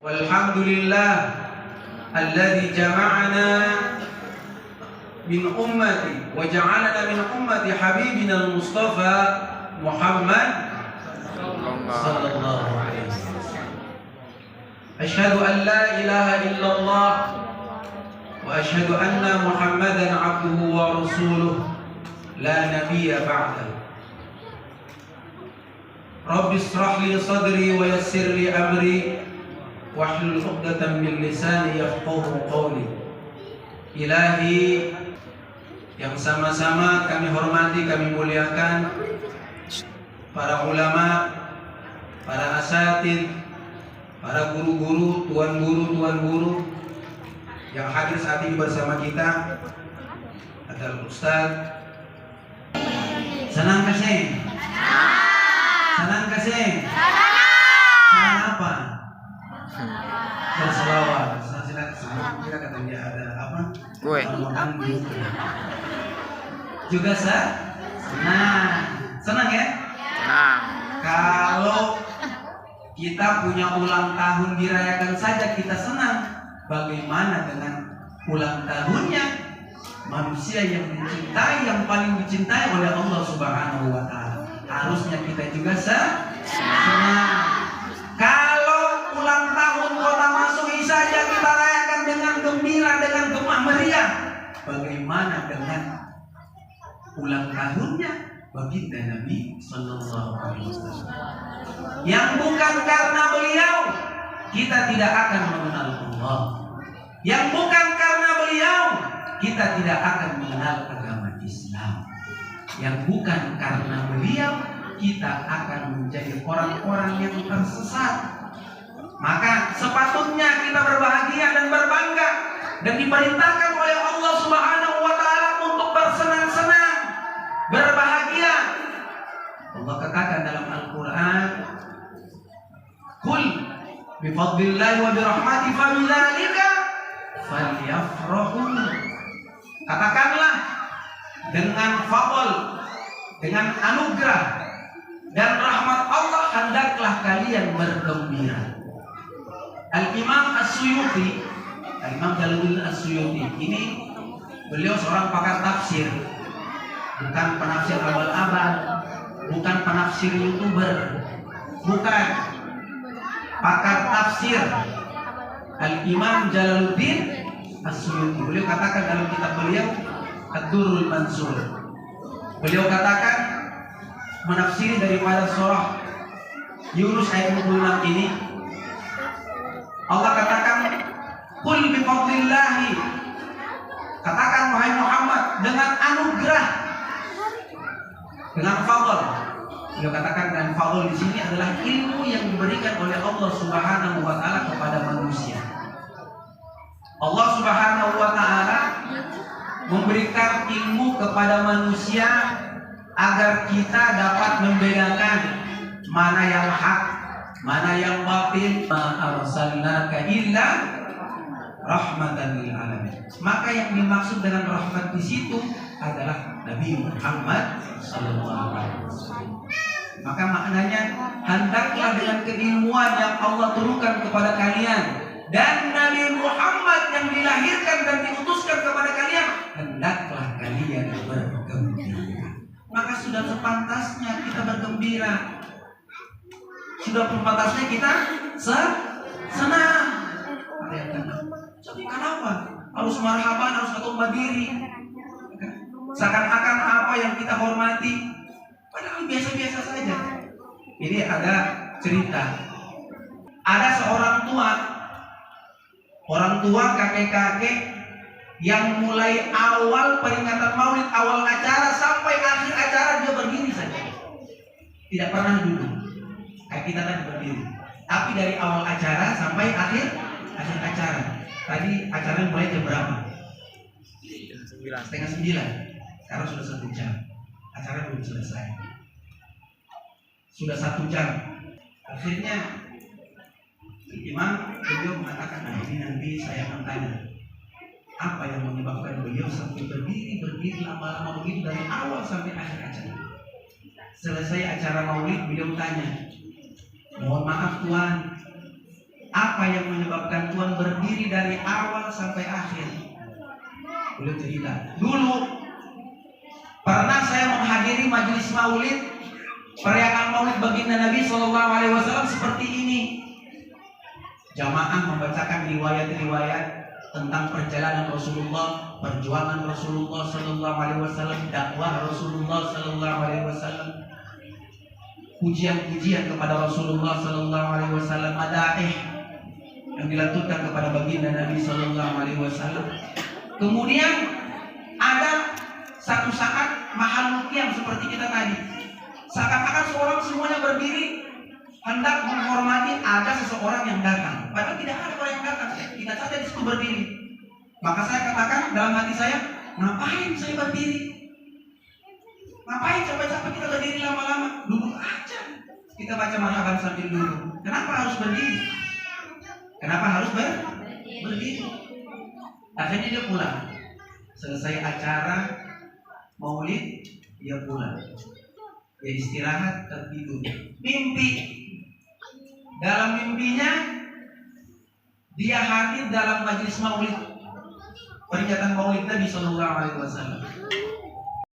Walhamdulillah alladzi jama'ana min ummati wa ja'alana min ummati habibina al-Mustafa Muhammad sallallahu alaihi wasallam. Asyhadu an la ilaha illallah wa asyhadu anna Muhammadan abduhu wa rasuluh la nabiyya ba'dahu. Rabbi ishrah li sadri wa yassir li amri wahlul 'uqdatam min lisani yafqahu qawli. Ilahi, yang sama-sama kami hormati, kami muliakan para ulama, para asatidz, para guru-guru, tuan guru yang hadir saat ini bersama kita. Ada Ustaz. Senang kasih? Senang kasih? Senang apa? Berselawat. Senang kita kata dia ada apa? Kue. Juga senang. Senang ya? Senang. Kalau kita punya ulang tahun dirayakan saja kita senang, bagaimana dengan ulang tahunnya manusia yang dicintai, yang paling dicintai oleh Allah Subhanahu wa Ta'ala? Harusnya kita juga senang. Kalau ulang tahun Kota Masui saja kita rayakan dengan gembira, dengan gemah meriah, bagaimana dengan ulang tahunnya baginda Nabi Sallallahu Alaihi Wasallam, yang bukan karena beliau kita tidak akan mengenal Allah, yang bukan karena beliau kita tidak akan mengenal agama Islam, yang bukan karena beliau kita akan menjadi orang-orang yang tersesat. Maka sepatutnya kita berbahagia dan berbangga dan diperintahkan oleh Allah Subhanahu wa Ta'ala untuk bersenang-senang, berbahagia. Allah katakan dalam Al-Quran, "Qul bifadlillahi wa birahmatihi fabidzalika falyafrahu." Katakanlah, dengan fadl, dengan anugerah dan rahmat Allah hendaklah kalian bergembira. Al-Imam As-Suyuti, Al-Imam Jalaluddin As-Suyuti ini beliau seorang pakar tafsir, bukan penafsir abal-abal, bukan penafsir YouTuber, bukan, pakar tafsir. Al-Imam Jalaluddin As-Suyuti, beliau katakan dalam kitab beliau Ad-Durrul Mansur, beliau katakan menafsiri daripada surah Yunus ayat 26 ini, Allah katakan, "Qul bi fadlillahi," katakan wahai Muhammad, dengan anugerah, dengan fadl. Beliau katakan dengan fadl di sini adalah ilmu yang diberikan oleh Allah Subhanahu wa Ta'ala kepada manusia. Allah Subhanahu wa Ta'ala memberikan ilmu kepada manusia agar kita dapat membedakan mana yang hak, mana yang batil. Ma arsalnaka illa rahmatan lil alamin. Maka yang dimaksud dengan rahmat di situ adalah Nabi Muhammad sallallahu alaihi wasallam. Maka maknanya, hendaklah dengan keilmuan yang Allah turunkan kepada kalian dan Nabi Muhammad yang dilahirkan dan diutuskan kepada kalian, hendaklah kalian bergembira. Maka sudah sepantasnya kita bergembira, sudah sepantasnya kita senang. Ada yang tenang. Jadi kenapa harus marhaban, harus ketumba diri? Seakan-akan apa yang kita hormati padahal biasa-biasa saja. Ini ada cerita. Ada seorang tua, orang tua, kakek-kakek yang mulai awal peringatan Maulid, awal acara sampai akhir acara dia berdiri saja, tidak pernah duduk kayak kita tadi berdiri. Tapi dari awal acara sampai akhir acara. Tadi acaranya mulai jam berapa? 8:30. Sekarang sudah 1 jam. Acara belum selesai. Sudah 1 jam. Akhirnya imam beliau mengatakan, "Nah, ini nanti saya akan tanya apa yang menyebabkan beliau sampai berdiri lama-lama begitu dari awal sampai akhir acara." Selesai acara Maulid, beliau tanya, "Mohon maaf Tuan, apa yang menyebabkan Tuhan berdiri dari awal sampai akhir? Beliau cerita, dulu pernah saya menghadiri majelis maulid, perayaan maulid baginda Nabi SAW seperti ini. Jamaah membacakan riwayat-riwayat tentang perjalanan Rasulullah, perjuangan Rasulullah SAW, dakwah Rasulullah SAW, pujian-pujian kepada Rasulullah SAW, madaih yang dilantunkan kepada baginda Nabi SAW. Kemudian ada satu saat makhluk yang seperti kita tadi, seakan-akan seorang semuanya berdiri hendak menghormati ada seseorang yang datang, padahal tidak ada orang yang datang, kita saja di situ berdiri. Maka saya katakan dalam hati saya, ngapain saya berdiri? Ngapain capek-capek kita berdiri lama-lama? Duduk aja, kita baca marhaban sambil duduk. Kenapa harus berdiri? Kenapa harus berdiri? Akhirnya dia pulang. Selesai acara maulid, dia pulang. Dia istirahat, tertidur. Mimpi. Dalam mimpinya dia hadir dalam majelis maulid, peringatan maulid Nabi SAW.